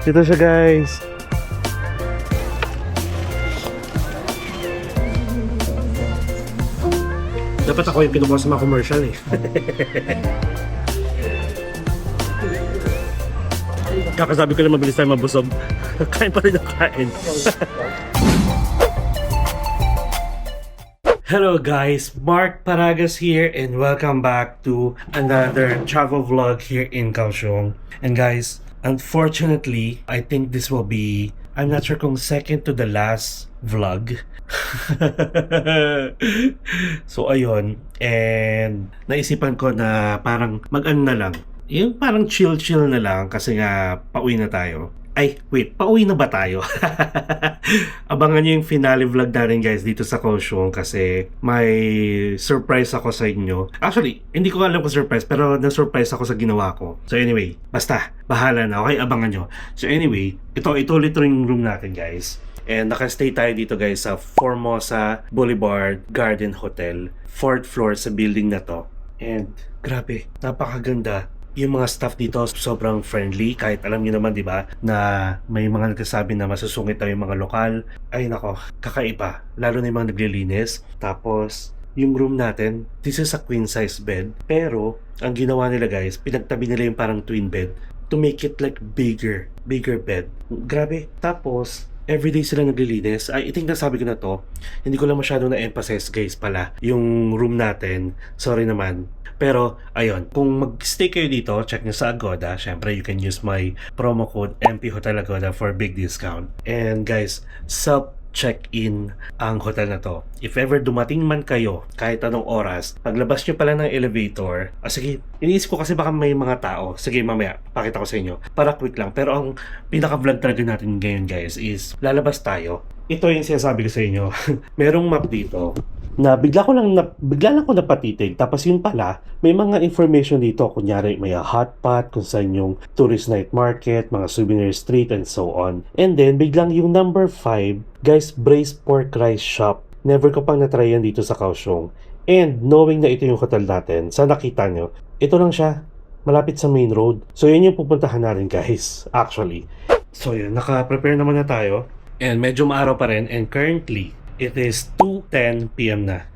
Dito siya, guys. Dapat ako yung kinukuha sa mga commercial eh. Kakasabi ko lang mabilis tayo mabusog. Kain pa rin ang kain. Hello guys, Mark Paragas here and welcome back to another travel vlog here in Kaohsiung. And guys, unfortunately, I think this will be, I'm not sure kung second to the last vlog. So ayun, and naisipan ko na parang mag-ano na lang, yung parang chill-chill na lang kasi nga pauwi na tayo. Ay, wait, pauwi na ba tayo? Abangan nyo yung finale vlog natin guys dito sa Kaohsiung kasi may surprise ako sa inyo. Actually, hindi ko alam kung surprise pero na-surprise ako sa ginawa ko. So anyway, basta, bahala na, okay? Abangan nyo. So anyway, ito ulit yung room natin guys. And nakastay tayo dito guys sa Formosa Boulevard Garden Hotel. 4th floor sa building na to. And grabe, napakaganda. Yung mga staff dito sobrang friendly, kahit alam niyo naman 'di ba na may mga nagsasabi na masusungit daw yung mga lokal. Ay nako, kakaiba, lalo na yung mga naglilinis. Tapos yung room natin, this is a queen size bed, pero ang ginawa nila guys, pinagtabi nila yung parang twin bed to make it like bigger bed. Grabe. Tapos everyday sila naglilinis. I think nasabi ko na to, hindi ko lang masyado na-emphasize guys pala yung room natin, sorry naman. Pero, ayun, kung mag-stay kayo dito, check nyo sa Agoda. Syempre, you can use my promo code MPHotelAgoda for big discount. And guys, self-check-in ang hotel na to. If ever dumating man kayo, kahit anong oras, paglabas nyo pala ng elevator, sige, iniisip ko kasi baka may mga tao. Sige, mamaya, pakita ko sa inyo. Para quick lang. Pero ang pinaka-vlog talaga natin ngayon guys is, lalabas tayo. Ito yung sinasabi ko sa inyo. Merong map dito na bigla lang ko napatitig, tapos yun pala may mga information dito, kunyari may hotpot kung saan yung tourist night market, mga souvenir street and so on. And then biglang yung number 5 guys, braised pork rice shop. Never ko pang natry yan dito sa Kaohsiung, and knowing na ito yung hotel natin, sa nakita nyo, ito lang siya, malapit sa main road. So yun yung pupuntahan natin guys, actually. So yun, naka-prepare naman na tayo and medyo maaraw pa rin, and currently it is 2:10 PM na.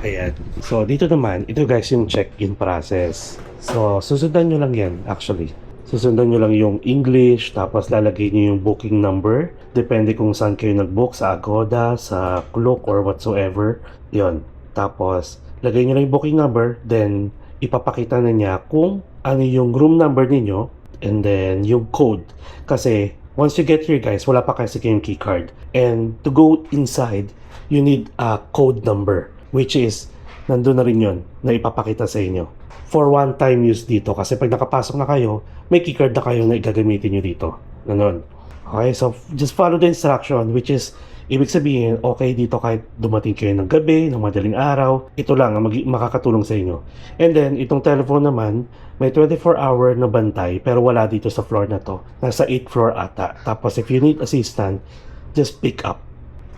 Ayan. So, dito naman, ito guys yung check-in process. So, susundan nyo lang yan actually. Susundan nyo lang yung English, tapos lalagay nyo yung booking number. Depende kung saan kayo nag-book, sa Agoda, sa Klook, or whatsoever. Yon. Tapos, lagay nyo lang yung booking number, then ipapakita na niya kung ano yung room number ninyo, and then yung code. Kasi, once you get here guys, wala pa kasi kayong key card. And to go inside, you need a code number, which is, nandun na rin yun, na ipapakita sa inyo. For one-time use dito, kasi pag nakapasok na kayo, may key card na kayo na igagamitin nyo dito. Ganon. Okay, so just follow the instruction, which is, ibig sabihin, okay dito kahit dumating kayo ng gabi, ng madaling araw, ito lang ang makakatulong sa inyo. And then, itong telephone naman, may 24-hour na bantay, pero wala dito sa floor na to. Nasa 8th floor ata. Tapos, if you need assistant, just pick up.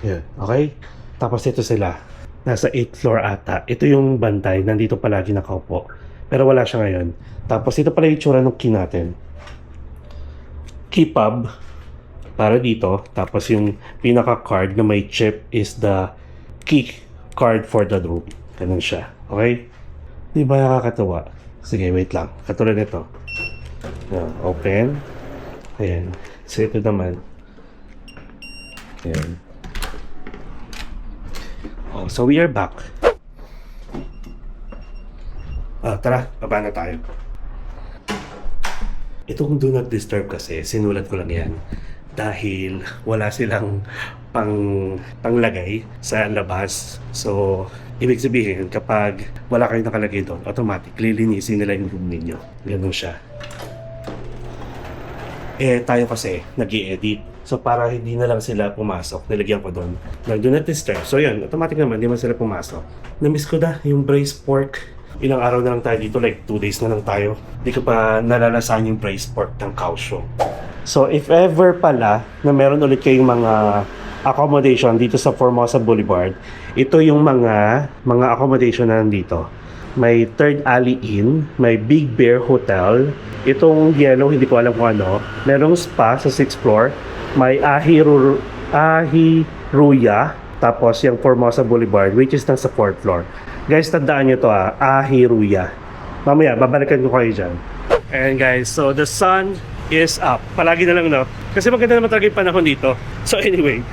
Yeah, okay? Tapos, ito sila. Nasa 8th floor ata. Ito yung bantay, nandito palagi nakaupo. Pero wala siya ngayon. Tapos, ito pala yung tsura ng key natin. Key fob para dito. Tapos yung pinaka-card na may chip is the key card for the room. Ganun siya. Okay? Di ba nakakatawa? Sige, wait lang. Katulad nito. Open. Ayan. So ito naman. Ayan. Oh, so we are back. Tara, baba na tayo. Itong do not disturb kasi, sinulat ko lang yan. Dahil wala silang panglagay sa labas. So, ibig sabihin, kapag wala kayong nakalagay doon, automatic, lilinisin nila yung room ninyo. Ganun siya. Tayo kasi, nag-i-edit. So, para hindi na lang sila pumasok, nilagyan ko doon ng do not disturb. So, yun, automatic naman, hindi man sila pumasok. Na-miss ko na yung braised pork. Ilang araw na lang tayo dito, like 2 days na lang tayo. Hindi ko pa nalalasan yung braised pork ng Kaohsiung. So, if ever pala na meron ulit kayong mga accommodation dito sa Formosa Boulevard, ito yung mga accommodation na nandito. may Third Alley Inn, may Big Bear Hotel. Itong yellow, hindi ko alam kung ano. Merong spa sa 6th floor. May Ahiruya. Tapos yung Formosa Boulevard, which is nasa 4th floor. Guys, tandaan nyo to Ahiruya. Mamaya, babalikan ko kayo dyan. And guys, so the sun is up. Palagi na lang, no? Kasi maganda naman talaga yung panahon dito. So anyway,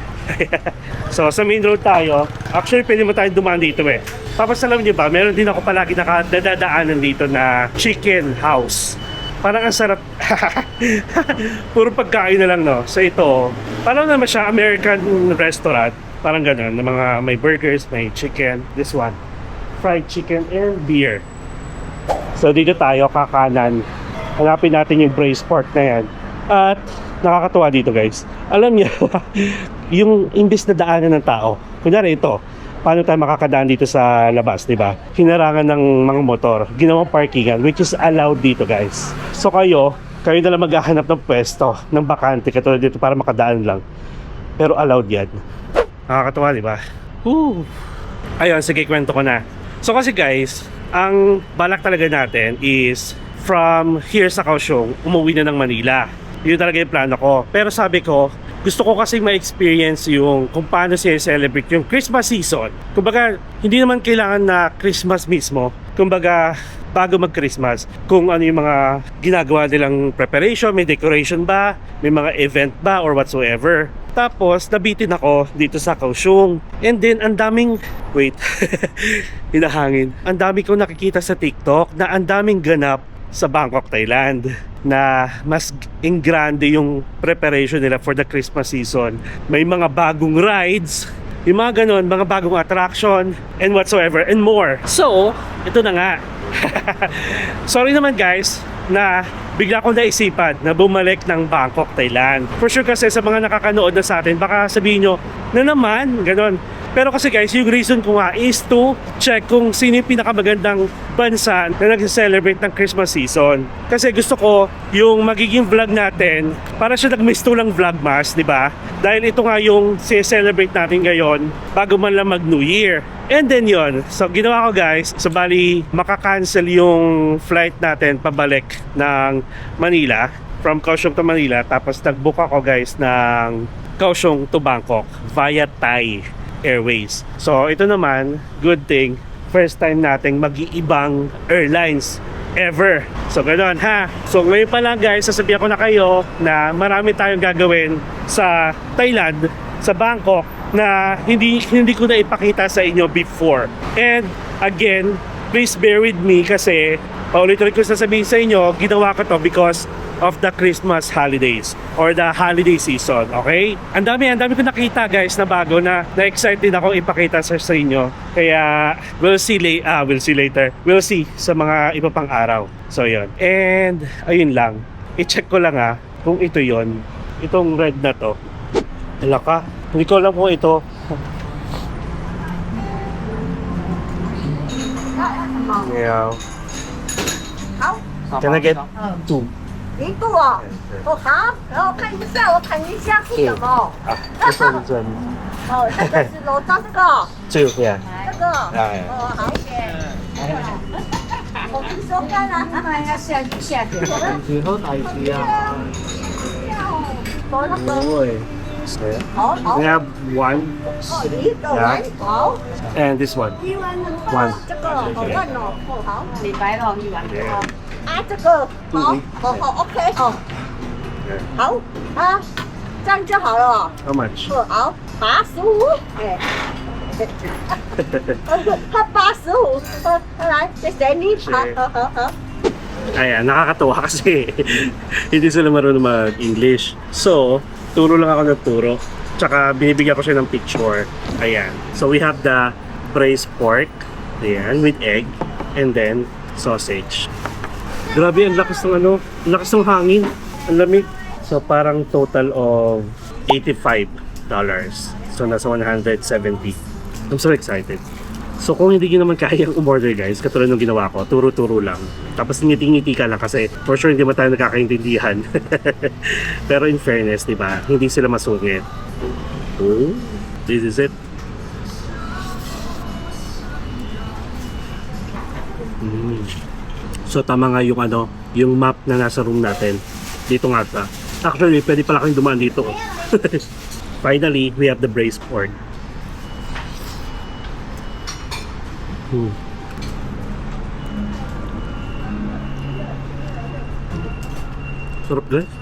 so sa main road tayo. Actually, pwede mo tayo dumaan dito eh. Tapos alam niyo ba, meron din ako palagi nakadadaanan dito na chicken house. Parang ang sarap. Puro pagkain na lang, no? So ito, parang naman siya American restaurant. Parang ganun, na mga may burgers, may chicken. This one, fried chicken and beer. So dito tayo, kakanan. Hanapin natin yung braised pork na yan. At nakakatuwa dito guys. Alam niyo, yung imbis na daanan ng tao, kunyari ito, paano tayo makakadaan dito sa labas, di ba? Hinarangan ng mga motor, ginawang parkingan, which is allowed dito guys. So kayo na lang maghahanap ng pwesto, ng bakante, katulad dito para makadaan lang. Pero allowed yan. Nakakatuwa, di ba? Ayun, sige, kwento ko na. So kasi guys, ang balak talaga natin is from here sa Kaohsiung, umuwi na ng Manila. Yun talaga yung plano ko. Pero sabi ko, gusto ko kasi ma-experience yung kung paano siya celebrate yung Christmas season. Kumbaga, hindi naman kailangan na Christmas mismo. Kumbaga, bago mag-Christmas, kung ano yung mga ginagawa nilang preparation, may decoration ba, may mga event ba, or whatsoever. Tapos, nabitin ako dito sa Kaohsiung. And then, ang daming, wait, hinahangin. Ang dami kong nakikita sa TikTok na ang daming ganap sa Bangkok, Thailand, na mas ingrande yung preparation nila for the Christmas season. May mga bagong rides, yung mga ganon, mga bagong attraction, and whatsoever, and more. So, ito na nga. Sorry naman guys, na bigla akong naisipan na bumalik ng Bangkok, Thailand. For sure kasi sa mga nakakanood na sa atin, baka sabihin nyo, na naman, ganon. Pero kasi guys, yung reason ko nga is to check kung sino yung pinakamagandang bansa na nag-celebrate ng Christmas season. Kasi gusto ko yung magiging vlog natin, para siya nagmistulang vlogmas, di ba? Dahil ito nga yung celebrate natin ngayon bago man lang mag-New Year. And then yon, so ginawa ko guys, so bali makakancel yung flight natin pabalik ng Manila, from Kaohsiung to Manila. Tapos nag-book ako guys ng Kaohsiung to Bangkok via Thai Airways. So ito naman, good thing, first time nating mag-iibang airlines ever. So ganoon ha. So ngayon pa lang guys, sasabihan ko na kayo na marami tayong gagawin sa Thailand, sa Bangkok, na hindi ko na ipakita sa inyo before. And again, please bear with me kasi paulit-ulit ko sasabihin sa inyo, ginawa ko to because of the Christmas holidays or the holiday season, okay? Ang dami ko nakita guys na bago na excited ako ipakita sa inyo. Kaya we'll see later. We'll see sa mga iba pang araw. So yun. And ayun lang. I-check ko lang kung ito yon. Itong red na to. Hala ka. Hindi ko alam kung ito. Yeah. Can I get two? 一个哦，哦好，然后看一下，我看一下是什么。这是哦，这个是楼上这个，这个呀。这个。哦好。我听说干了，要下去。最好大字啊！我那个。对。好好。 We have one 哦，一个碗好。 and this one. one。这个好万哦，哦好。礼拜六一碗好。啊，这个好，好 OK 哦，好啊，这样就好了。 How much? 好，85，哎，他85，来，谢谢你，好。 Ayan, nakakatuwa kasi hindi sila marunong mag-English. So, turo lang ako ng turo. Tsaka binibigyan ko siya ng picture. Ayan. So, we have the braised pork. Ayan, with egg. And then, sausage. Grabe, ang lakas ng ang lakas ng hangin. Ang lamig. So, parang total of $85. So, nasa 170. I'm so excited. So, kung hindi nyo naman kayang umorder guys, katulad ng ginawa ko, turo-turo lang. Tapos ngiti-ngiti ka lang kasi for sure hindi mo tayo nagkakaintindihan. Pero in fairness, di ba? Hindi sila masungit. Oh, this is it. So tama nga yung yung map na nasa room natin. Dito nga ta. Actually, pwede pala kayong dumaan dito. Finally, we have the braised pork. Sarap guys.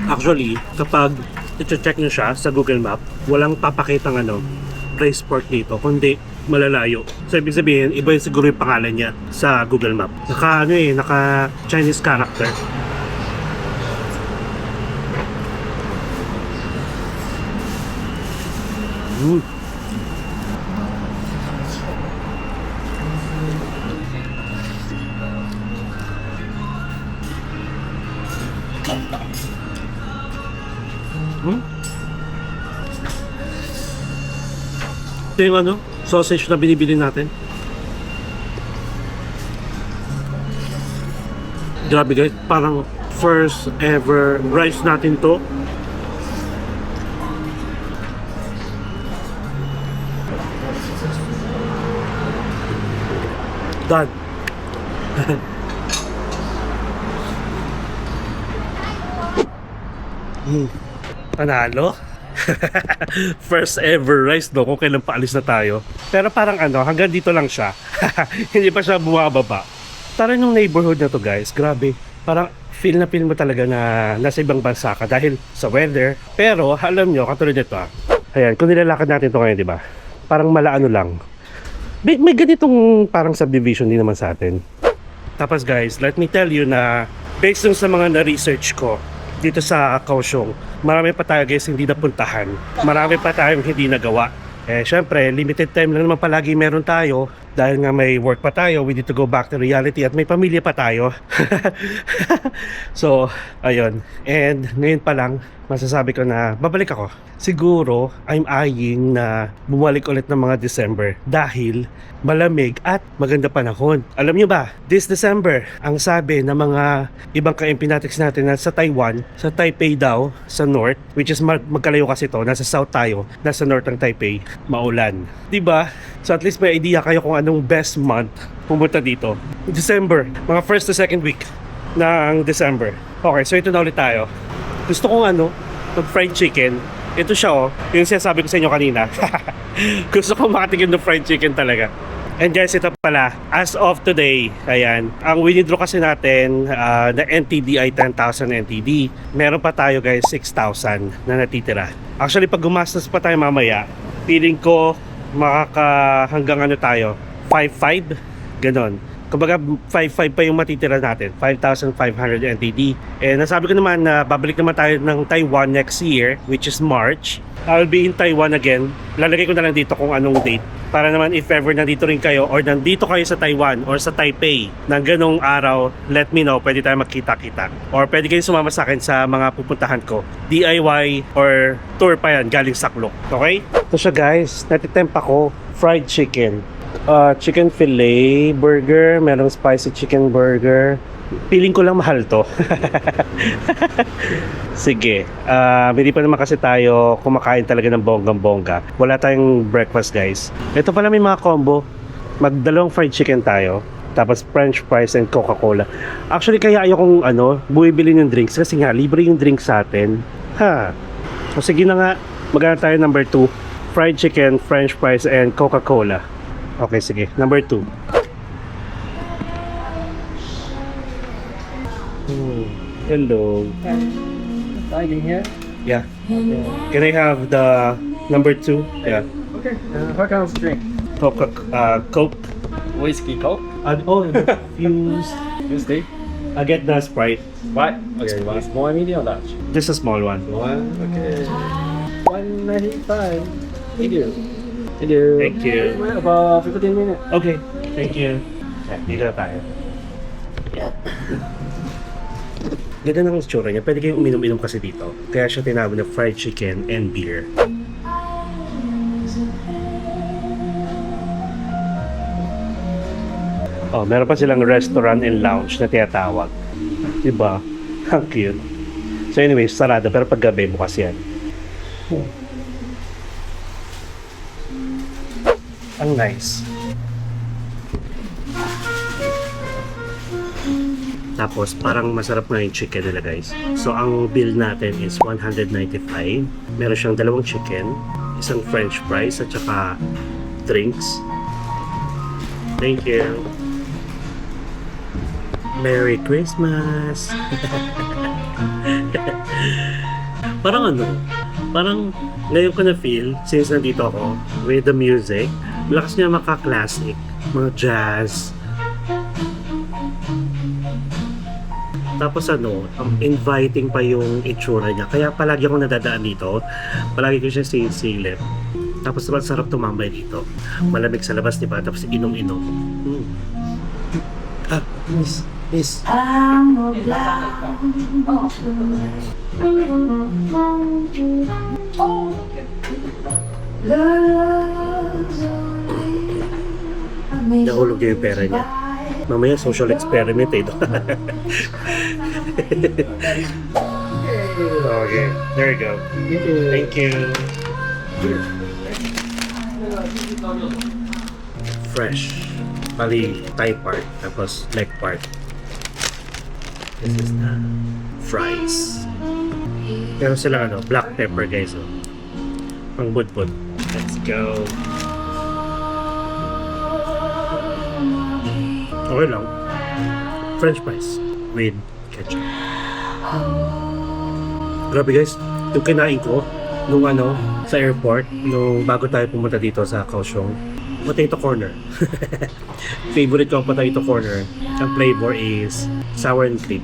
Actually, kapag i-check nyo siya sa Google Map, walang papakitang braised pork dito, kundi malalayo. So, ibig sabihin, iba yung siguro yung pangalan niya sa Google Map. Naka Chinese character. Ito yung sausage na binibili natin. Grabe guys, parang first ever rice natin to. Done. Panalo. First ever rice kung kailan paalis na tayo. Pero parang hanggang dito lang siya. Hindi pa siya bumababa. Tara yung neighborhood na to guys, grabe. Parang feel mo talaga na nasa ibang bansa ka dahil sa weather. Pero alam nyo, katulad nito ayan, kung nilalakad natin to ngayon, di ba? Parang malaano lang. May ganitong parang subdivision din naman sa atin. Tapos guys, let me tell you na based sa mga na-research ko dito sa Kaohsiung, marami pa tayo guys hindi napuntahan. Marami pa tayong hindi nagawa. Syempre, limited time lang naman palagi meron tayo. Dahil nga may work pa tayo, we need to go back to reality at may pamilya pa tayo. So, ayun. And ngayon pa lang, masasabi ko na babalik ako. Siguro, I'm eyeing na bumalik ulit ng mga December dahil malamig at maganda panahon. Alam nyo ba, this December, ang sabi ng mga ibang ka-impinatics natin na sa Taiwan, sa Taipei daw, sa north, which is magkalayo kasi to, nasa south tayo, nasa north ng Taipei, maulan. Diba? So at least may idea kayo kung anong best month pumunta dito. December, mga first to second week ng December. Okay, so ito na ulit tayo. Gusto kong mag-fried chicken. Ito siya yung sinasabi ko sa inyo kanina. Gusto ko makatikim ng fried chicken talaga. And guys, ito pala, as of today, ayan, ang winidraw kasi natin na NTD ay 10,000 NTD. Meron pa tayo guys, 6,000 na natitira. Actually, pag gumastos pa tayo mamaya, feeling ko hanggang tayo, 5,500, ganon. Kumbaga 5,500 pa yung matitira natin, 5,500 NTD. And nasabi ko naman na babalik naman tayo ng Taiwan next year, which is March. I'll be in Taiwan again. Lalagay ko na lang dito kung anong date. Para naman if ever nandito rin kayo or nandito kayo sa Taiwan or sa Taipei ng ganong araw, let me know, pwede tayo magkita-kita. Or pwede kayo sumama sa akin sa mga pupuntahan ko. DIY or tour pa yan, galing Saklok. Okay? Ito siya guys, natitempt ako, fried chicken. Chicken fillet burger, merong spicy chicken burger. Feeling ko lang mahal to. Sige, hindi pa naman kasi tayo kumakain talaga ng bonggang-bongga. Wala tayong breakfast guys. Ito pala may mga combo. Magdalawang fried chicken tayo, tapos french fries and Coca-Cola. Actually kaya ayokong bumibili ng drinks kasi nga libre yung drinks sa atin. So sige na nga, magana tayo number 2. Fried chicken, french fries and Coca-Cola. Okay, sige. Number 2. Hello. Dining here? Yeah. Can I have the number 2? Yeah. Okay. What kind of drink? Coke. Whiskey Coke? Fuse. Tuesday? I get the Sprite. What? Okay, you want small, medium, or large? Just a small one. One, okay. 195. Thank you. Thank you. Thank you. Wait about 15 minutes. Okay. Thank you. Dito na tayo. Ganda ng itsura niya. Pwede kayong uminom-inom kasi dito. Kaya siya tinawag na fried chicken and beer. Meron pa silang restaurant and lounge na tinatawag. Diba? Ang cute. So anyways, sarado. Pero pag gabi, bukas yan. Ang nice. Tapos parang masarap nga yung chicken nila guys. So ang bill natin is 195. Meron siyang dalawang chicken, isang french fries at saka drinks. Thank you. Merry Christmas. Parang parang ngayon ko na feel since nandito ako with the music. Lakas niya maka-classic, mga jazz. Tapos inviting pa yung itsura niya. Kaya palagi ako nadadaan dito. Palagi ko siya sinisilip. Tapos sarap tumambay dito. Malamig sa labas, diba? Tapos inom-inom. Miss. Nahulog niya yung pera niya. Mamaya social experiment eh. Okay, there you go. Thank you. Fresh. Bali, thigh part. Tapos leg part. This is the fries. Meron sila black pepper guys. Pang budbud. Let's go. Okay lang. French fries with ketchup. Grabe guys, yung kinain ko nung sa airport, nung bago tayo pumunta dito sa Kaohsiung, potato corner. Favorite ko ang potato corner. Ang flavor is sour and cream.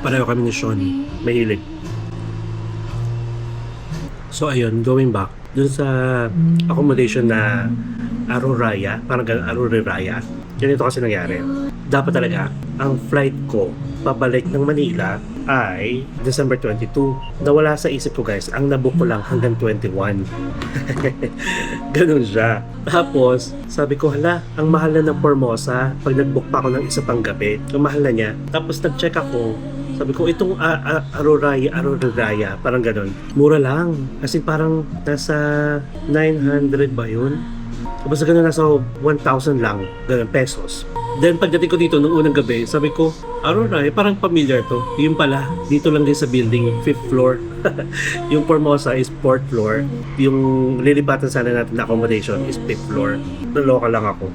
Pareho kami ni Sean, mahilig. So ayun, going back dun sa accommodation na Aroraya, parang ganun, Aroraya. Ganito kasi nangyari. Dapat talaga, ang flight ko pabalik ng Manila ay December 22. Nawala sa isip ko guys, ang nabook ko lang hanggang 21. Ganun siya. Tapos, sabi ko, hala, ang mahal na ng Formosa. Pag nag-book pa ako ng isa pang gabi, ang mahal na niya. Tapos nag-check ako, sabi ko, itong Aroraya, parang ganun. Mura lang. Kasi parang nasa 900 ba yun? Basta ganun, nasa 1,000 lang, ganun, pesos. Then pagdating ko dito nung unang gabi, sabi ko, Aroraya, parang familiar to. Yung pala, dito lang din sa building, 5th floor. Yung Formosa is 4th floor. Yung lilipatan sana natin na accommodation is 5th floor. Naloka lang ako.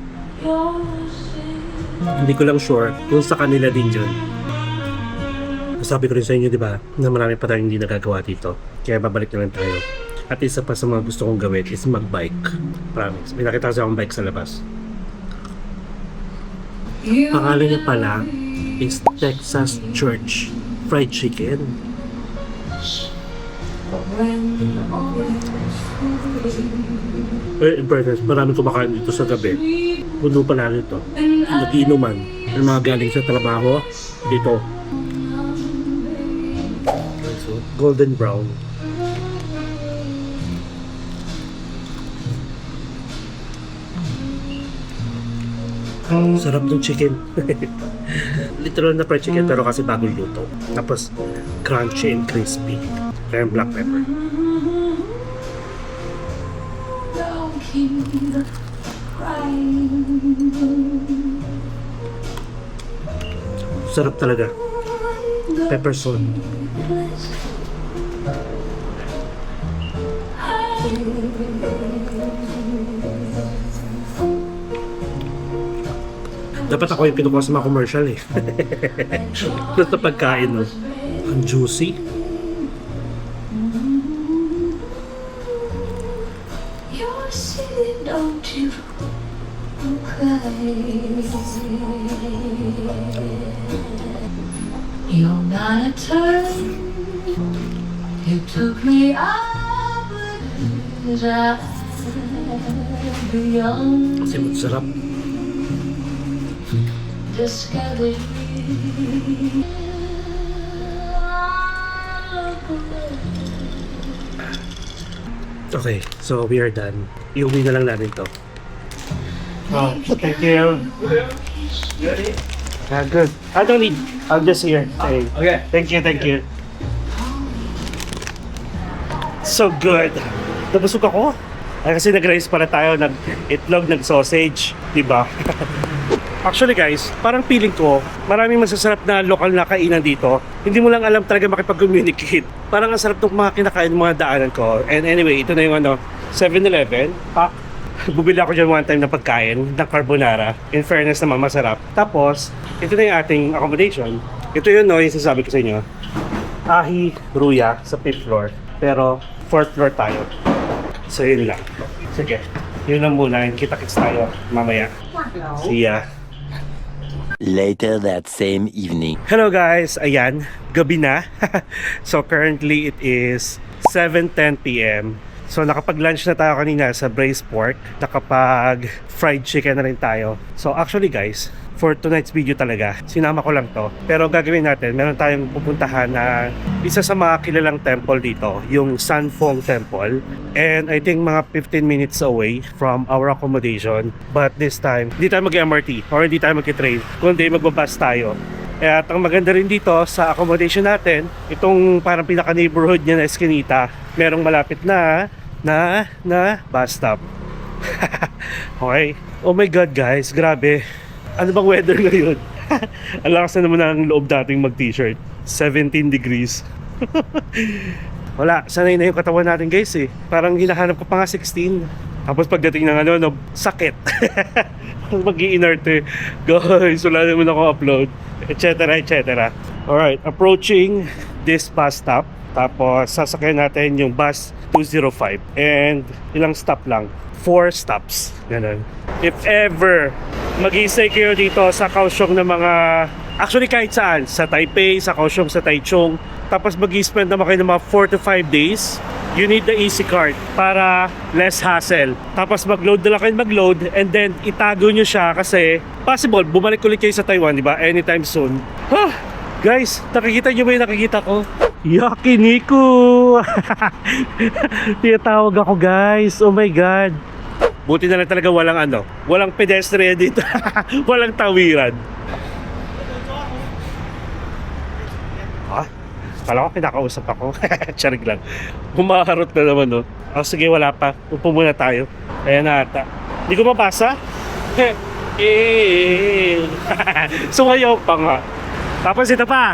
Hindi ko lang sure kung sa kanila din yun. Sabi ko rin sa inyo, di ba, na marami pa tayong hindi nagagawa dito. Kaya babalik na lang tayo. At isa pa sa mga gusto kong gawin is mag-bike. Promise. May nakita kasi akong bike sa labas. Pangalan niya pala is Texas Church Fried Chicken. In fairness, marami kumakain dito sa gabi. Puno pa lang ito. Nag-inuman. Yung mga galing sa trabaho, dito. So, golden brown. Sarap ng chicken. Literal na fried chicken pero kasi bagong luto. Tapos crunchy and crispy. Kaya black pepper. Sarap talaga. Pepper salt. Dapat ako yung kinukuha sa mga commercial eh. Basta pagkain no. Ang juicy. You're not a turn. You took me up beyond Kasi masarap. discovery. Okay, so we are done. Iuwi na lang natin to. Oh, thank you. Yeah, good. I don't need. I'm just here. Hey. Okay. Thank you. So good. Nabusog ako. Ay, kasi nag-rice pala tayo ng itlog, nag-sausage. Diba? Actually guys, parang feeling ko, maraming masasarap na lokal na kainan dito. Hindi mo lang alam talaga makipag-communicate. Parang ang sarap ng mga kinakain mga daanan ko. And anyway, ito na yung 7-Eleven. Bubili ako dyan one time na pagkain ng carbonara. In fairness naman, masarap. Tapos, ito na yung ating accommodation. Ito yun, yung sasabi ko sa inyo. Ahi Ruya sa 5th floor. Pero, 4th floor tayo. So, yun lang. Sige, yun lang muna. Kita-kits tayo mamaya. See ya. Later that same evening. Hello guys, ayan, gabi na. So currently it is 7:10 PM. So nakapag-lunch na tayo kanina sa braised pork, nakapag-fried chicken na rin tayo. So actually guys, for tonight's video talaga, sinama ko lang to. Pero gagawin natin, meron tayong pupuntahan na isa sa mga kilalang temple dito, yung Sanfeng Temple. And I think mga 15 minutes away from our accommodation. But this time, hindi tayo mag-MRT or hindi tayo mag-train, kundi magbabas tayo. At ang maganda rin dito sa accommodation natin, itong parang pinaka-neighborhood niya na Eskinita, merong malapit na bus stop. Okay. Oh my God guys, grabe. Ano bang weather ngayon? Ang lakas na naman ang loob dating mag-t-shirt. 17 degrees. Wala, sanay na yung katawan natin guys eh. Parang hinahanap ko pa nga 16. Tapos pagdating ng sakit. Mag-i-inerte. Guys, wala naman ako upload. Etc. Alright, approaching this bus stop. Tapos sasakyan natin yung bus 205. And ilang stop lang? 4 stops. Ganun. If ever mag-i-stay kayo dito sa Kaohsiung ng mga, actually kahit saan, sa Taipei, sa Kaohsiung, sa Taichung, tapos mag-i-spend naman kayo ng mga 4 to 5 days, you need the easy card para less hassle. Tapos mag-load na lang kayo mag-load, and then itago nyo siya kasi possible, bumalik ulit kayo sa Taiwan, di ba? Anytime soon. Guys, nakikita nyo ba yung nakikita ko? Yakiniku! Tinatawag ako guys, oh my God. Buti na lang talaga walang pedestrian dito. Walang tawiran. Kala ko pinakausap ako. Charig lang. Humaharot na naman, no? Sige, wala pa. Upo muna tayo. Ayan na ata. Hindi ko mabasa. Sumayaw pa nga. Tapos ito pa.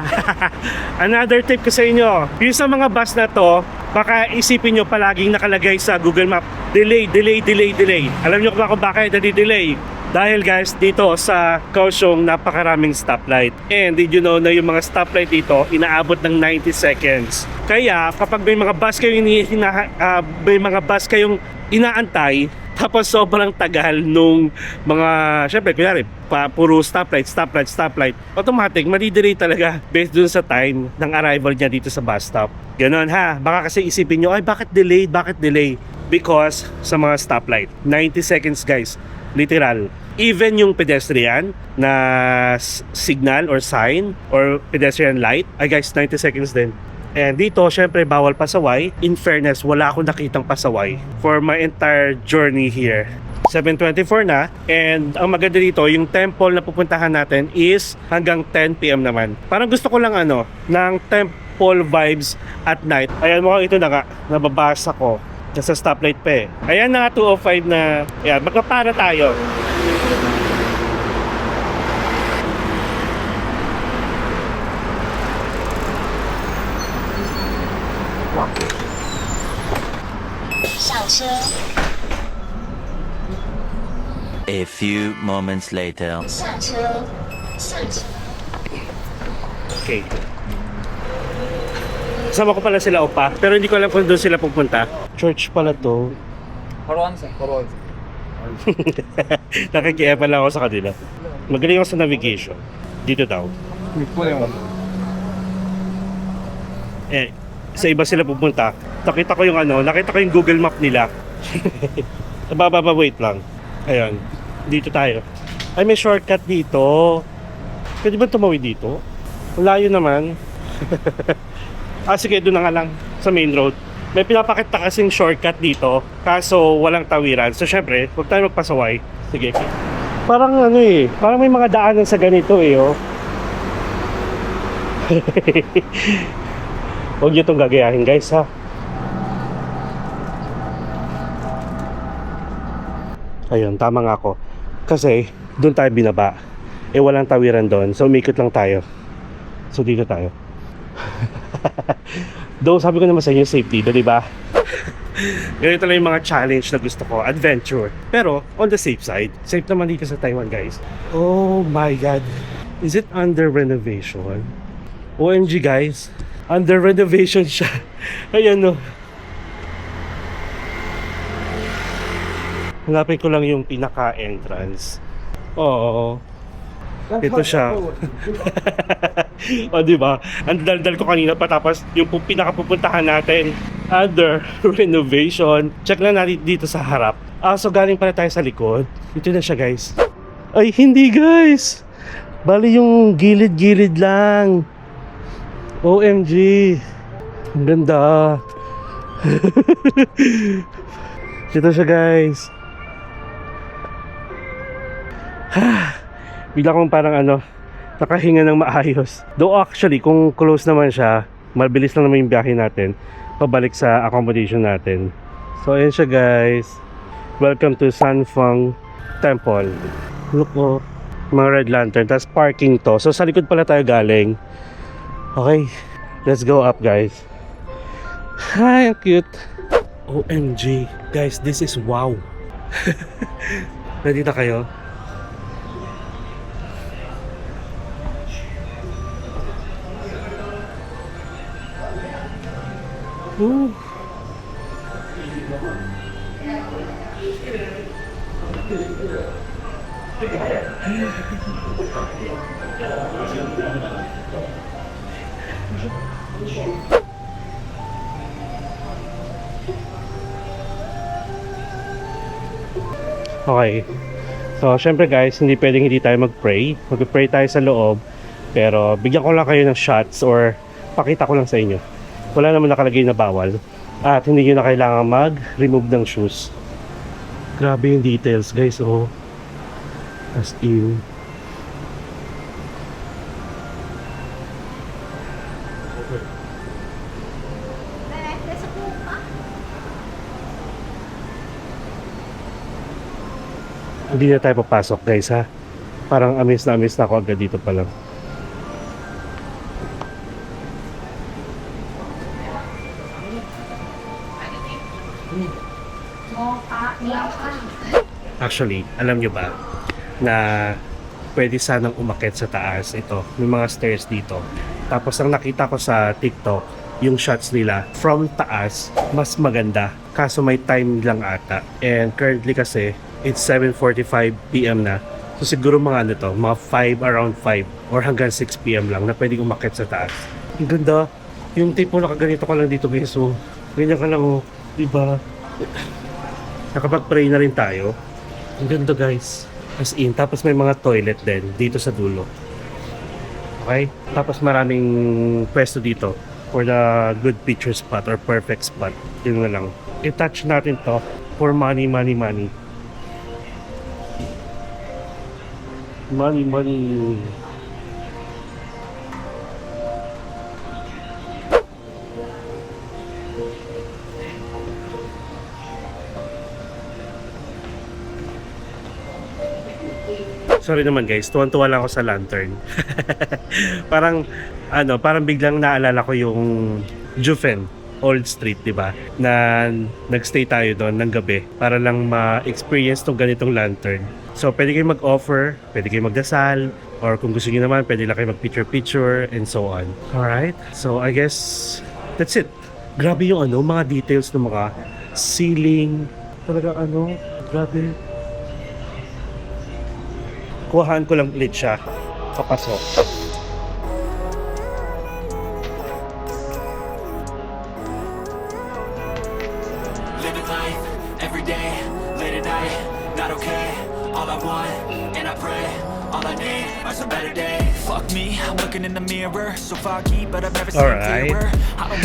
Another tip ko sa inyo. Yung sa mga bus na to, baka isipin nyo palaging nakalagay sa Google Map, delay. Alam nyo ba kung bakit nadi-delay? Dahil guys, dito sa Kaohsiung, napakaraming stoplight. And did you know na yung mga stoplight dito, inaabot ng 90 seconds. Kaya kapag may mga bus kayong inaantay, tapos sobrang tagal nung mga, syempre, kunyari, puro stoplight, automatic, madidelay talaga based dun sa time ng arrival niya dito sa bus stop. Ganon ha, baka kasi isipin nyo, ay bakit delay? Because sa mga stoplight, 90 seconds guys, literal. Even yung pedestrian na signal or sign or pedestrian light, ay guys, 90 seconds din. And dito, syempre, bawal pasaway. In fairness, wala akong nakitang pasaway for my entire journey here. 7:24 na. And ang maganda dito, yung temple na pupuntahan natin is hanggang 10 PM naman. Parang gusto ko lang ng temple vibes at night. Ayan, mukhang ito na nga, nababasa ko. Nasa stoplight pa eh. Ayan na nga, 205 na. Ayan, magpapara tayo. A few moments later. Okay. Kasama ko pala sila Opa, pero hindi ko alam kung doon sila pupunta. Church pala to. Nakikiapan lang ako sa kanila. Magaling ako sa navigation. Dito daw. Sa iba sila pupunta. Nakita ko yung Google Map nila. Wait lang. Ayan. Dito tayo. Ay, may shortcut dito. Pwede ba tumawid dito? Layo naman. Sige, doon na nga lang sa main road. May pinapakita kasing shortcut dito, kaso walang tawiran. So syempre, huwag tayo magpasaway. Sige. Parang parang may mga daanan sa ganito oh. Huwag nyo itong gagayahin guys ha. Ayun, tama nga ako. Kasi doon tayo binaba. eh walang tawiran doon. So umikot lang tayo. So dito tayo. Though sabi ko naman sa inyo, safe dito, di ba? Ganito lang yung mga challenge na gusto ko, adventure. Pero on the safe side, safe naman dito sa Taiwan, guys. Oh my God. Is it under renovation? OMG, guys. Under renovation siya. Ayan, no. Hanapin ko lang yung pinaka-entrance. Oo. Ito siya. O, di ba? Ang daldal ko kanina pa, tapos yung pinakapupuntahan natin under renovation. Check lang natin dito sa harap. So galing pala tayo sa likod. Ito na siya, guys. Ay, hindi, guys. Bali yung gilid-gilid lang. OMG. Ang ganda. Ito siya, guys. Bigla kong parang nakahinga ng maayos. Though actually, kung close naman siya, mabilis lang naman yung biyahe natin pabalik sa accommodation natin. So ayan siya, guys. Welcome to Sanfeng Temple. Look po, mga red lantern. Tapos parking to. So sa likod pala tayo galing. Okay, let's go up, guys. Hi, ang cute. OMG, guys, this is wow. Ready na kayo? Ooh. Okay. So, syempre guys, hindi pwedeng hindi tayo mag-pray. Mag-pray tayo sa loob. Pero, bigyan ko lang kayo ng shots or pakita ko lang sa inyo. Wala naman nakalagay na bawal. At hindi nyo na kailangan mag-remove ng shoes. Grabe yung details, guys. Oh. As in. Hindi na tayo papasok, guys, ha. Parang amis na ako agad dito pa lang. Actually, alam nyo ba na pwede sanang umakyat sa taas. Ito, may mga stairs dito. Tapos ang nakita ko sa TikTok, yung shots nila from taas, mas maganda. Kaso may time lang ata. And currently kasi, it's 7:45 PM na. So siguro mga mga 5, around 5 or hanggang 6 PM lang na pwedeng umakyat sa taas. Ang ganda. Yung tipo nakaganito ka lang dito, guys. So, ganyan ka lang, oh. Diba? Nakapag-pray na rin tayo. Ang ganda, guys. As in, tapos may mga toilet din dito sa dulo. Okay? Tapos maraming pwesto dito for the good picture spot or perfect spot. Yun na lang. I-touch natin to for money, money, money. Money, money. Sorry naman, guys, tuwan-tuwa lang ako sa lantern. Parang parang biglang naalala ko yung Jufen Old Street, 'di ba? Na nagstay tayo doon ng gabi para lang ma-experience tong ganitong lantern. So, pwede kayong mag-offer, pwede kayong magdasal, or kung gusto niyo naman, pwede lang kayo mag-picture-picture and so on. Alright? So, I guess that's it. Grabe yung mga details ng mga ceiling. Talaga grabe. Kuhaan ko lang ulit siya. Papasok. Living life, every day, late at night, not okay. All I want, and I pray, all I need are some better days. Fuck me, I'm looking in the mirror, so foggy, but I've never seen Alright. clearer. I don't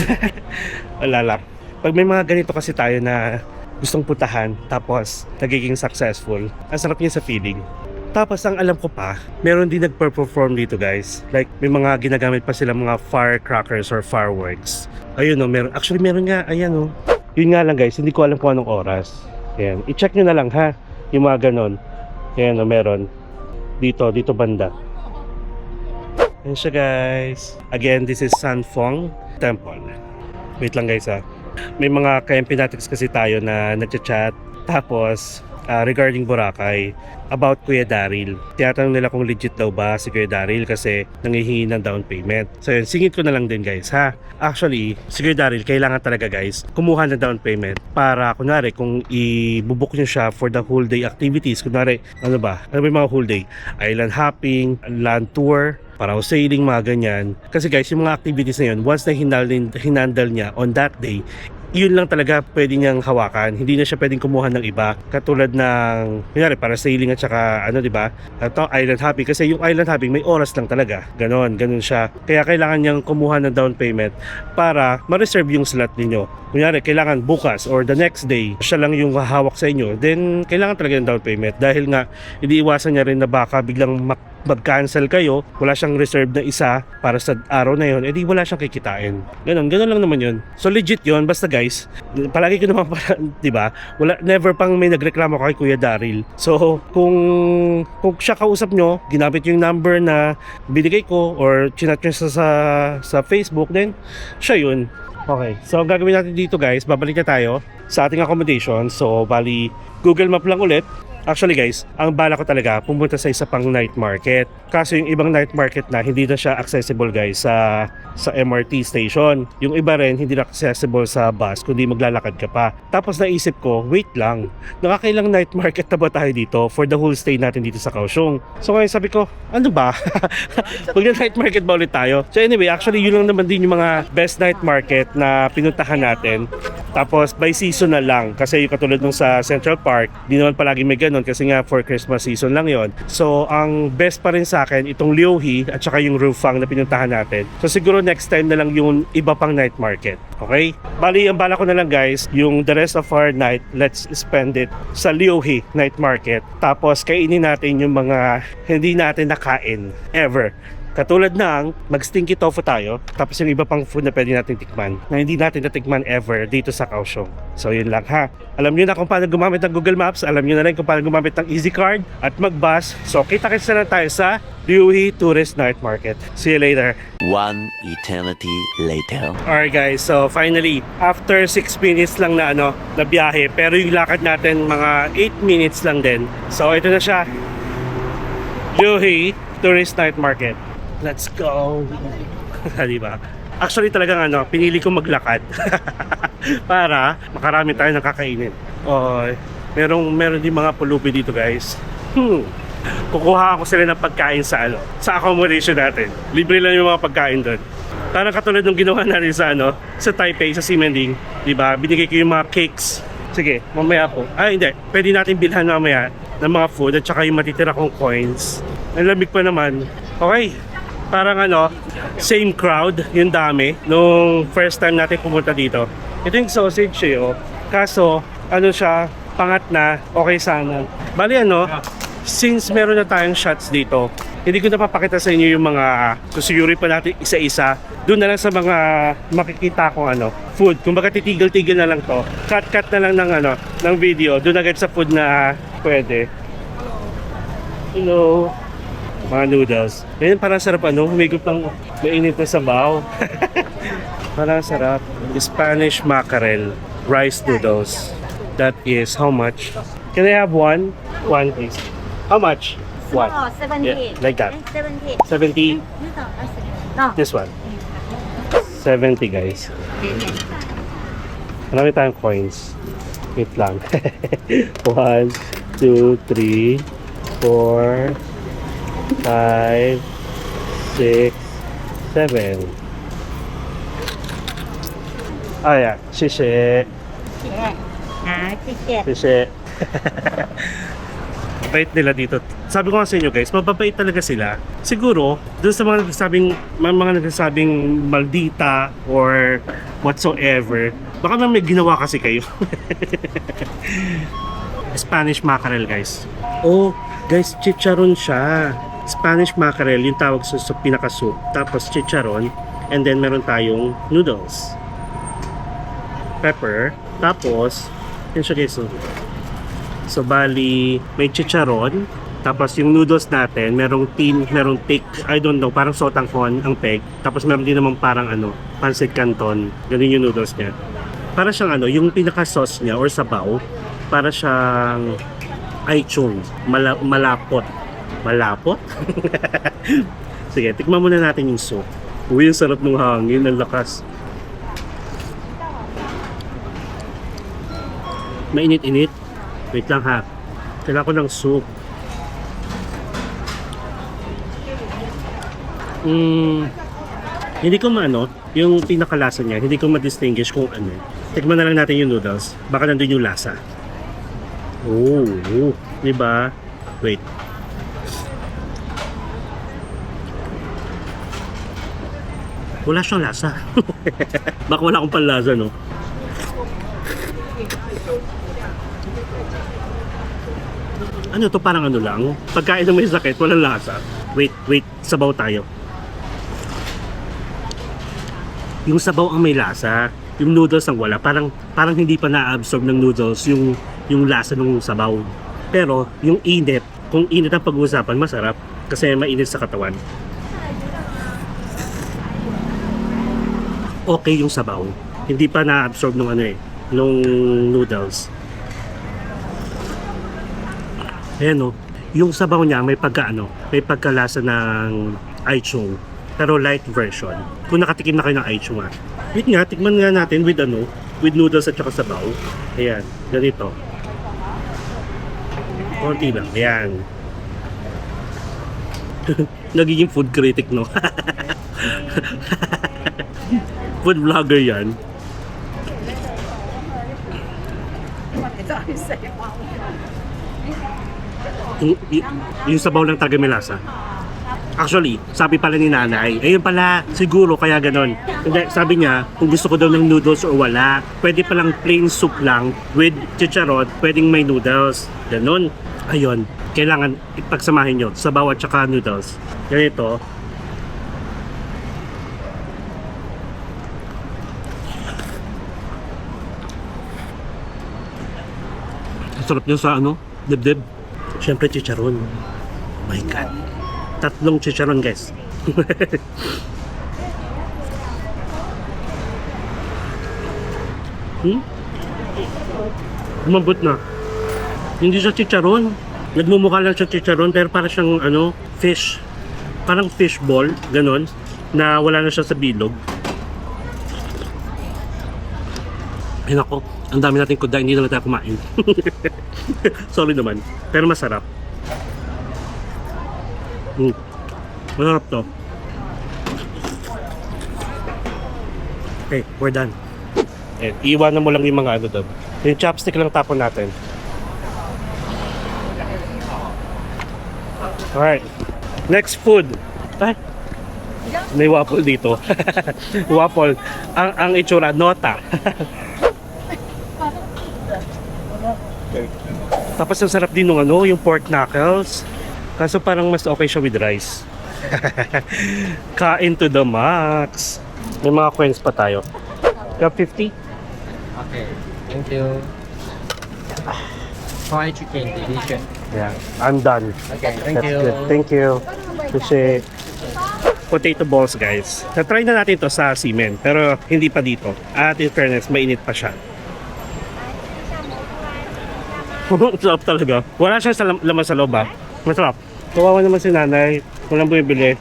Wala lang. Pag may mga ganito kasi tayo na gustong puntahan, tapos nagiging successful, ang sarap niya sa feeling. Tapos ang alam ko pa, meron din nagper-perform dito, guys. Like may mga ginagamit pa sila mga firecrackers or fireworks. Ayun meron. Actually meron nga, ayan Yun nga lang, guys, hindi ko alam kung anong oras. Ayan, i-check nyo na lang, ha. Yung mga ganon. Ayan meron. Dito banda. Ayan siya guys. Again, this is Sanfeng Temple. Wait lang guys ha. May mga ka-empinatics kasi tayo na nagchat-chat. Tapos, regarding Boracay, about Kuya Daryl. Tinatanong nila kung legit daw ba si Kuya Daryl kasi nangihingi ng down payment. So yun, singit ko na lang din guys ha. Actually, si Kuya Daryl kailangan talaga guys kumuha ng down payment para kunwari kung i-book nyo siya for the whole day activities. Kunwari, ano ba yung mga whole day? Island hopping, land tour, parang sailing, mga ganyan. Kasi guys, yung mga activities na yun, once na hinandle niya on that day, yun lang talaga pwede niyang hawakan. Hindi na siya pwedeng kumuha ng iba. Katulad ng, kunyari, para sailing at saka, ano, di ba? Ito, island hopping. Kasi yung island hopping, may oras lang talaga. Ganun siya. Kaya kailangan niyang kumuha ng down payment para ma-reserve yung slot ninyo. Kunyari, kailangan bukas or the next day, siya lang yung hahawak sa inyo. Then, kailangan talaga ng down payment. Dahil nga, hindi iwasan niya rin na baka biglang mag-cancel kayo, wala siyang reserve na isa para sa araw na yun, edi wala siyang kikitain. Ganun lang naman yun. So legit yun, basta guys, palagi ko naman di ba? Never pang may nagreklamo kay Kuya Daryl. So kung siya kausap nyo, ginamit yung number na binigay ko or chinat nyo sa Facebook, then siya yun. Okay, so ang gagawin natin dito guys, babalik na tayo sa ating accommodation. So bali, Google Map lang ulit. Actually guys, ang bala ko talaga pumunta sa isa pang night market. Kaso yung ibang night market na hindi na siya accessible guys sa MRT station. Yung iba rin hindi na accessible sa bus kundi maglalakad ka pa. Tapos naisip ko, wait lang, nakakailang night market na ba tayo dito for the whole stay natin dito sa Kaohsiung? So ngayon sabi ko, ano ba? Mag-night market ba ulit tayo? So anyway, actually yun lang naman din yung mga best night market na pinuntahan natin. Tapos by season na lang kasi yung katulad nung sa Central Park, di naman palagi may ganun kasi nga for Christmas season lang yon. So ang best pa rin sa akin itong Liuhi at saka yung Rufang na pinuntahan natin. So siguro next time na lang yung iba pang night market. Okay? Bali, ang bala ko na lang guys, yung the rest of our night, let's spend it sa Liuhi night market. Tapos kainin natin yung mga hindi natin nakain ever. Katulad ng mag-stinky tofu tayo, tapos yung iba pang food na pwede natin tikman na hindi natin natikman ever dito sa Kaohsiung. So yun lang ha. Alam nyo na kung paano gumamit ng Google Maps, alam nyo na rin kung paano gumamit ng EasyCard at mag-bus. So kita-kits na lang tayo sa Liuhi Tourist Night Market. See you later. One eternity later. Alright guys, so finally, after 6 minutes lang na biyahe, pero yung lakad natin mga 8 minutes lang din. So ito na siya, Liuhi Tourist Night Market. Let's go. Diba? Actually talagang pinili ko maglakad para makarami tayo ng kakainin. Meron din mga pulubi dito guys. Kukuha ako sila ng pagkain sa accommodation natin. Libre lang yung mga pagkain doon. Parang katulad ng ginawa natin sa Taipei, sa Ximending, di ba? Binigay ko yung mga cakes. Sige, mamaya po. Hindi. Pwede natin bilhan mamaya ng mga food at saka yung matitira kong coins. Ang lamig pa naman. Okay. Parang same crowd, yung dami nung first time natin pumunta dito. Ito yung sausage Kaso, siya, pangat na, okay sana. Bali since meron na tayong shots dito, hindi ko napapakita sa inyo yung mga susuyuri pa natin isa-isa. Doon na lang sa mga makikita kong food. Kung baka titigil-tigil na lang to. Cut na lang ng video. Doon agad sa food na pwede. Hello. Mga noodles. Ngayon parang sarap humigop ng mainit na sabaw. Parang sarap. Spanish mackerel rice noodles. That is how much? Can I have one? One please. How much? One. 70. Yeah, like that. 70. 70. No. This one. 70 guys. Marami tayong coins. Wait lang. 1, 2, 3, 4, 5, 6, 7. Yeah. 谢谢. 谢谢. Mabait nila dito. Sabi ko nga sa inyo guys, mababait talaga sila. Siguro, doon sa mga nagsasabing maldita or whatsoever, baka may ginawa kasi kayo. Spanish mackerel guys. Guys, chicharon siya. Spanish mackerel, yung tawag sa pinaka-soup. Tapos chicharon. And then meron tayong noodles. Pepper. Tapos, yun siya guys. So bali, may chicharon. Tapos yung noodles natin, merong tin, merong thick, I don't know, parang sotanghon ang peg. Tapos meron din naman parang pancit canton. Ganun yung noodles niya. Para siyang yung pinaka-sauce niya or sabaw, para siyang aichong, malapot. Malapot? Sige, tikman muna natin yung soup. Uy, ang sarap ng hangin, ang lakas. Mainit-init. Wait lang ha. Kailangan ko ng soup. Hindi ko yung pinakalasa niya, hindi ko ma-distinguish kung ano. Tikman na lang natin yung noodles. Baka nandun yung lasa. Oh, diba? Wait. Wala siyang lasa. Baka wala akong panlasa, no? Ano to, parang lang? Pagkain na may sakit, walang lasa. Wait, sabaw tayo. Yung sabaw ang may lasa, yung noodles ang wala. Parang hindi pa na-absorb ng noodles yung lasa ng sabaw. Pero yung init, kung init ang pag-uusapan, masarap kasi mainit sa katawan. Okay yung sabaw. Hindi pa na-absorb nung nung noodles. Ayan yung sabaw niya may may pagkalasa ng aichong, pero light version. Kung nakatikim na kayo ng aichong wait nga, tikman nga natin with with noodles at saka sabaw. Ayan, ganito. Konti lang, ayan. Nagiging food critic, no? Food vlogger yan. Yung sabaw lang talaga may lasa. Actually, sabi pala ni nanay, ayun pala, siguro kaya ganon. Hindi, sabi niya, kung gusto ko daw ng noodles or wala, pwede palang plain soup lang with chicharon, pwedeng may noodles. Ganon. Ayun, kailangan ipagsamahin nyo, sabaw at saka noodles. Ganito. Sarap niya sa dibdib. Siyempre chicharon. Oh my God. 3 chicharon, guys. Umabot na. Hindi siya chicharon. Nagmumukha lang siya chicharon pero para siyang fish. Parang fish ball, ganon, na wala na siya sa bilog. Ay nako, ang dami natin kuda, hindi na tayo kumain. Sorry naman, pero masarap. Masarap to. Okay, we're done. Iwanan mo lang yung mga doon. Yung chopstick lang tapon natin. Alright, next food. Ay, may waffle dito. Waffle. Ang itsura, nota. Tapos ang sarap din ng yung pork knuckles. Kaso parang mas okay siya with rice. Kain to the max. May mga coins pa tayo. Got 50? Okay, thank you. Fried chicken, delicious. Yeah, I'm done. Okay, thank That's you. good. Thank you. Kasi potato balls, guys. Na-try na natin to sa Seamen, pero hindi pa dito. At in fairness, mainit pa siya. Masarap talaga. Wala siya sa laman sa loob, masarap. Kawawa naman si nanay. Walang bumibili.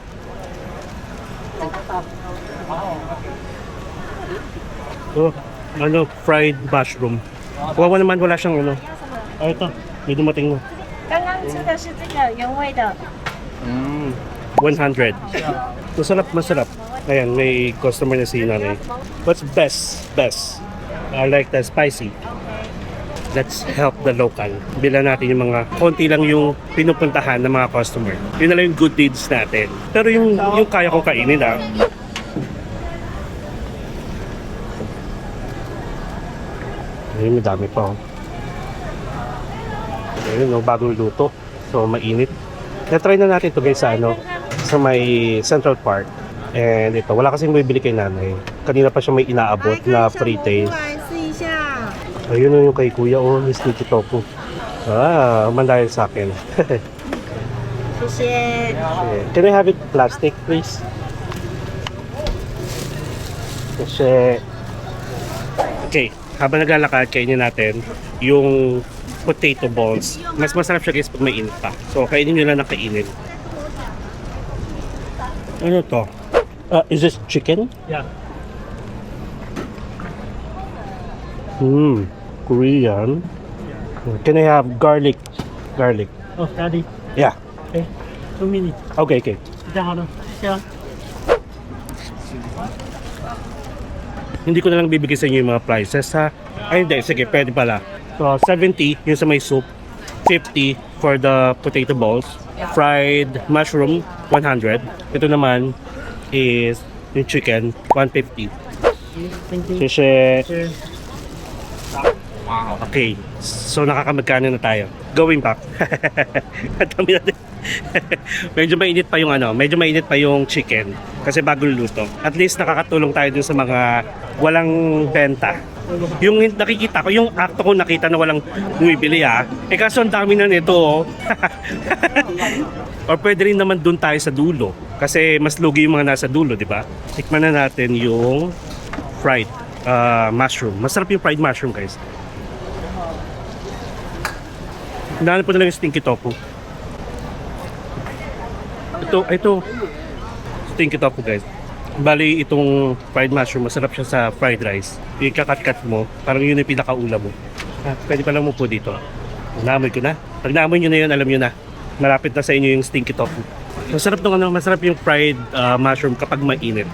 Oh, fried mushroom. Kawawa naman, wala siyang Ay, ito. May dumating mo. 刚刚吃的是这个原味的， 100. Masarap. Ayan, may customer na si nanay. What's best? I like the spicy. Let's help the local. Bilan natin yung mga konti lang yung pinupuntahan ng mga customer. Yun na lang yung good deeds natin. Pero yung kaya kong kainin ayun, madami pa. Ayun, bagong luto. So, mainit. Na-try na natin ito guys sa may Central Park. And ito, wala kasing bibili kay nanay. Kanina pa siya may inaabot na free taste. Ayun yung kay kuya, yung sneaky tofu. Mandahil sa akin. 谢谢。 Can I have it plastic, please? Kasi... Okay, habang naglalakad, kainin natin yung potato balls. Mas masarap siya guys pag may init pa. So, kainin nyo lang ng kainin. Ano to? Is this chicken? Yeah. Korean. Can I have garlic? Garlic. Oh, daddy. Yeah. 2 minutes. Okay, okay. 比较好的，谢谢。 Hindi ko na lang bibigay sa inyo yung mga prices ha. Ay hindi, sige, pwede pala. So, 70 yung sa may soup. 50 for the potato balls. Fried mushroom, 100. Ito naman is yung chicken, 150. Kasi... Okay, so nakakamagkano na tayo. Going back. Ang dami natin. Medyo mainit pa yung medyo mainit pa yung chicken kasi bagong luto. At least nakakatulong tayo dun sa mga walang benta. Yung nakikita ko, yung akto ko nakita na walang bumibili Eh kaso ang dami na nito Or pwede rin naman dun tayo sa dulo kasi mas lugi yung mga nasa dulo, di ba? Tikman na natin yung fried mushroom. Masarap yung fried mushroom, guys. Hinahanap po na lang yung stinky tofu. Ito. Stinky tofu, guys. Bali, itong fried mushroom, masarap siya sa fried rice. Yung kakat-kat mo, parang yun yung pinakaulam mo. Pwede pa lang mo po dito. Naamoy ko na. Pag naamoy nyo na yun, alam nyo na. Malapit na sa inyo yung stinky tofu. Masarap masarap yung fried mushroom kapag mainit.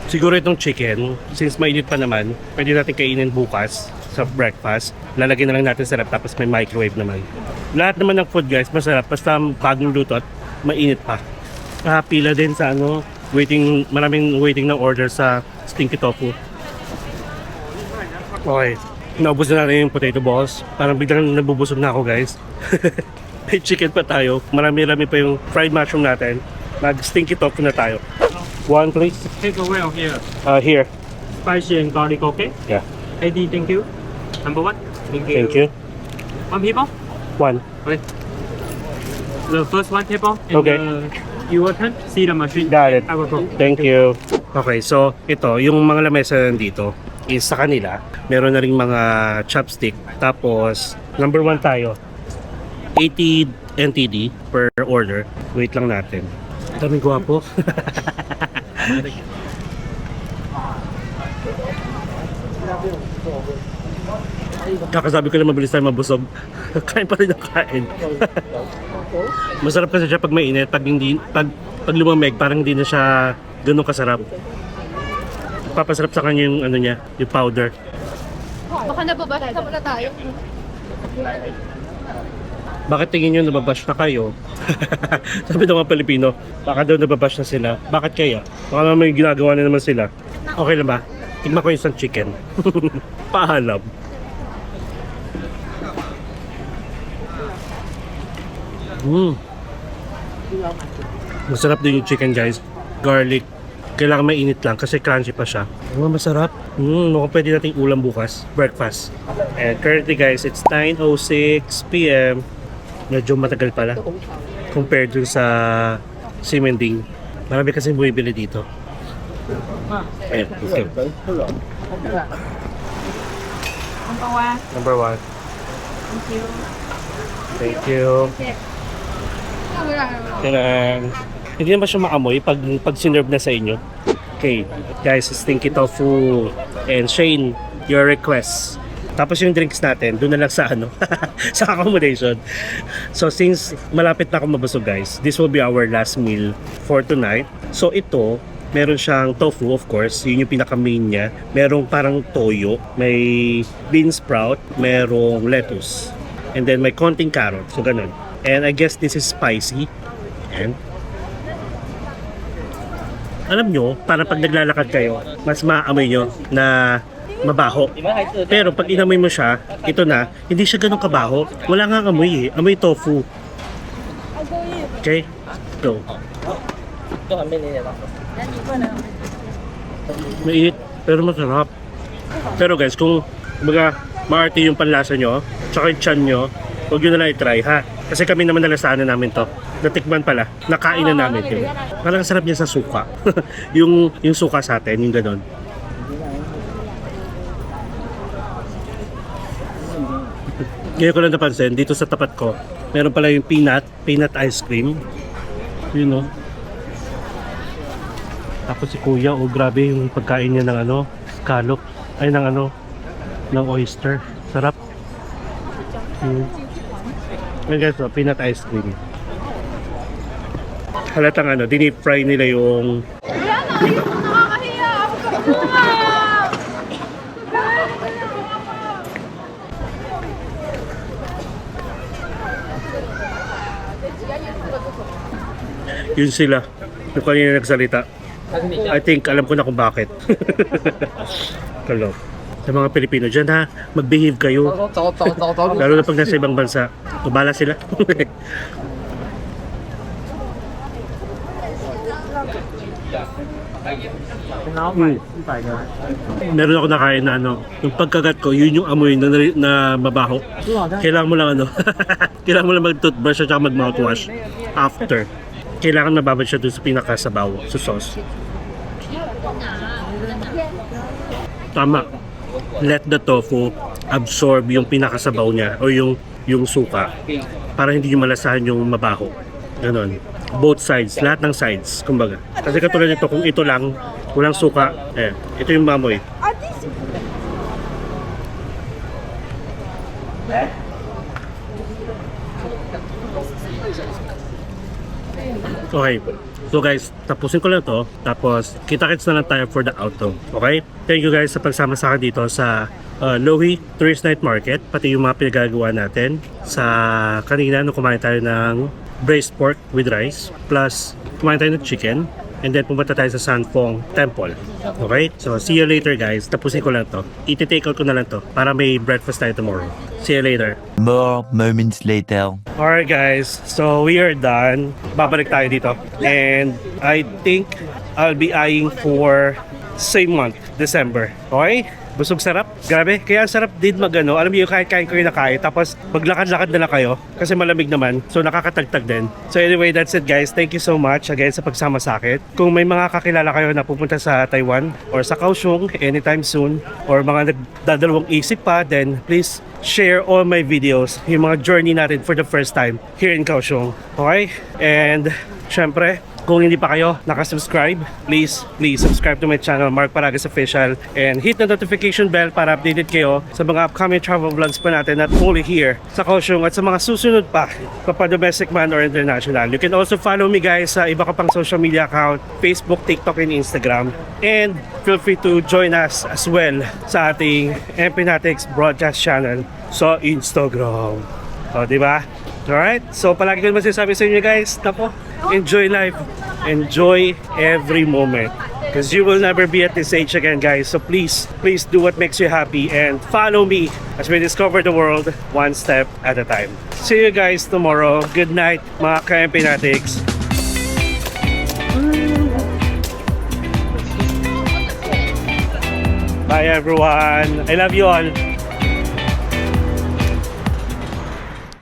Siguro itong chicken, since mainit pa naman, pwede natin kainin bukas sa breakfast. Lalagyan na lang natin sa rep, tapos may microwave naman. Lahat naman ng food, guys, masarap. Basta bagong luto at mainit pa. Pila din sa maraming waiting na order sa stinky tofu. Okay, naubos na natin yung potato balls. Parang biglang nabubusog na ako, guys. May chicken pa tayo. Marami-rami pa yung fried mushroom natin. Mag-stinky tofu na tayo. One, please. Take away here. Here. Spicy and garlic, okay? Yeah. ID, thank you. Number 1. Thank you. 1 people? One. Okay. The first 1 table. And Okay. Your turn. See the machine. Got it. I will go. Thank you. Okay, so ito, yung mga lamesa nandito is sa kanila. Meron na rin mga chopstick. Tapos, number 1 tayo. 80 NTD per order. Wait lang natin. Daming gwapo. Kakasabi ko na mabilis tayo mabusog. Kain pa rin ang kain. Masarap kasi siya pag mainit. Pag lumamig, parang hindi na siya ganun kasarap. Papasarap sa kanya yung niya, yung powder. Baka nababasa na tayo. Bakit tingin nyo nababash na kayo? Sabi ng mga Pilipino, baka daw nababash na sila. Bakit kaya? Baka may ginagawa na naman sila. Okay lang ba? Tignan ko yung isang chicken. Pahalab. Masarap din yung chicken, guys. Garlic. Kailangan mainit lang kasi crunchy pa siya. Masarap. Mukhang pwede nating ulam bukas. Breakfast. And currently, guys, it's 9:06 p.m. Medyo matagal pala compared dun sa Simending. Marami kasi bumibili dito. Ayan, okay. Number 1. Thank you. Kailangan. Hindi naman siya maamoy pag sinerve na sa inyo. Okay, guys, stinky tofu. And Shane, your request. Tapos yung drinks natin, doon na lang sa sa accommodation. So since malapit na ako mabusog, guys, this will be our last meal for tonight. So ito, meron siyang tofu, of course, yun yung pinaka-main niya. Merong parang toyo, may bean sprout, merong lettuce. And then may konting carrot, so ganun. And I guess this is spicy. And alam nyo, para pag naglalakad kayo, mas maaamoy nyo na mabaho. Pero pag inamoy mo siya, ito na, hindi siya ganun kabaho. Wala nga amoy amoy tofu. Okay? Go. Mainit, pero masarap. Pero guys, kung maarte yung panlasa nyo, tsaka yung tiyan nyo, huwag nyo na lang i-try, ha? Kasi kami naman nalasahan na namin to. natikman pala. Nakain na namin yun. Parang sarap niya sa suka. yung suka sa atin, yung ganon. Ngayon ko lang napansin, dito sa tapat ko, meron pala yung peanut ice cream. Yun no. Tapos si kuya, oh grabe yung pagkain niya ng ano, scallop. Ay ng ano, ng oyster. Sarap. Ayan guys, oh, peanut ice cream. Halatang ano, dinip fry nila yung Nakakahiya! Ako ka bunga! yun sila. Yung kanina nagsalita. I think alam ko na kung bakit. Hello. Sa mga Pilipino dyan ha, mag-behave kayo. Lalo na pag nasa ibang bansa. Tubala sila. Meron ako nakain na ano, yung pagkagat ko, yun yung amoy na mabaho. Kailangan mo lang ano, kailangan mo lang mag-toothbrush at saka mag-mouthwash after. Kailangan mababad siya dun sa pinakasabaw, sa sauce. Tama. Let the tofu absorb yung pinakasabaw niya o yung suka para hindi nyo malasahan yung mabaho. Ganon. Both sides, lahat ng sides, kumbaga. Kasi katulad nito, kung ito lang, walang suka, ito yung mamoy. Okay. So guys, tapusin ko lang to. Tapos, kita-kits na lang tayo for the outro. Okay? Thank you guys sa pagsama sa akin dito sa Lohi Tourist Night Market. Pati yung mga pinagagawa natin. Sa kanina, nung kumain tayo ng braised pork with rice. Plus, kumain tayo ng chicken. And then, pumunta tayo sa Sanfeng Temple. Okay? So, see you later guys. Tapusin ko lang to. Iti-take out ko na lang to. Para may breakfast tayo tomorrow. See you later. More moments later. Alright guys, so we are done. Babalik tayo dito. And I think I'll be eyeing for same month, December. Okay? Busog sarap. Grabe. Kaya ang sarap din magano. Alam niyo, kahit kain ko yung nakain. Tapos maglakad-lakad na lang kayo. Kasi malamig naman. So nakakatagtag din. So anyway, that's it guys. Thank you so much again sa pagsama sa akin. Kung may mga kakilala kayo na pupunta sa Taiwan or sa Kaohsiung anytime soon, or mga nagdadalawang isip pa, then please share all my videos. Yung mga journey natin for the first time here in Kaohsiung. Okay? And syempre, kung hindi pa kayo nakasubscribe, please subscribe to my channel, Mark Paragas Official, and hit the notification bell para updated kayo sa mga upcoming travel vlogs pa natin, not only here sa Kaohsiung at sa mga susunod pa, domestic man or international. You can also follow me guys sa iba ka pang social media account, Facebook, TikTok, and Instagram. And feel free to join us as well sa ating MPNatics broadcast channel sa Instagram. O, diba? Alright? So, palagi ko naman sinasabi sa inyo guys, tapo, enjoy life. Enjoy every moment. Because you will never be at this age again, guys. So please do what makes you happy and follow me as we discover the world one step at a time. See you guys tomorrow. Good night, mga ka-MPNatics. Bye everyone. I love you all.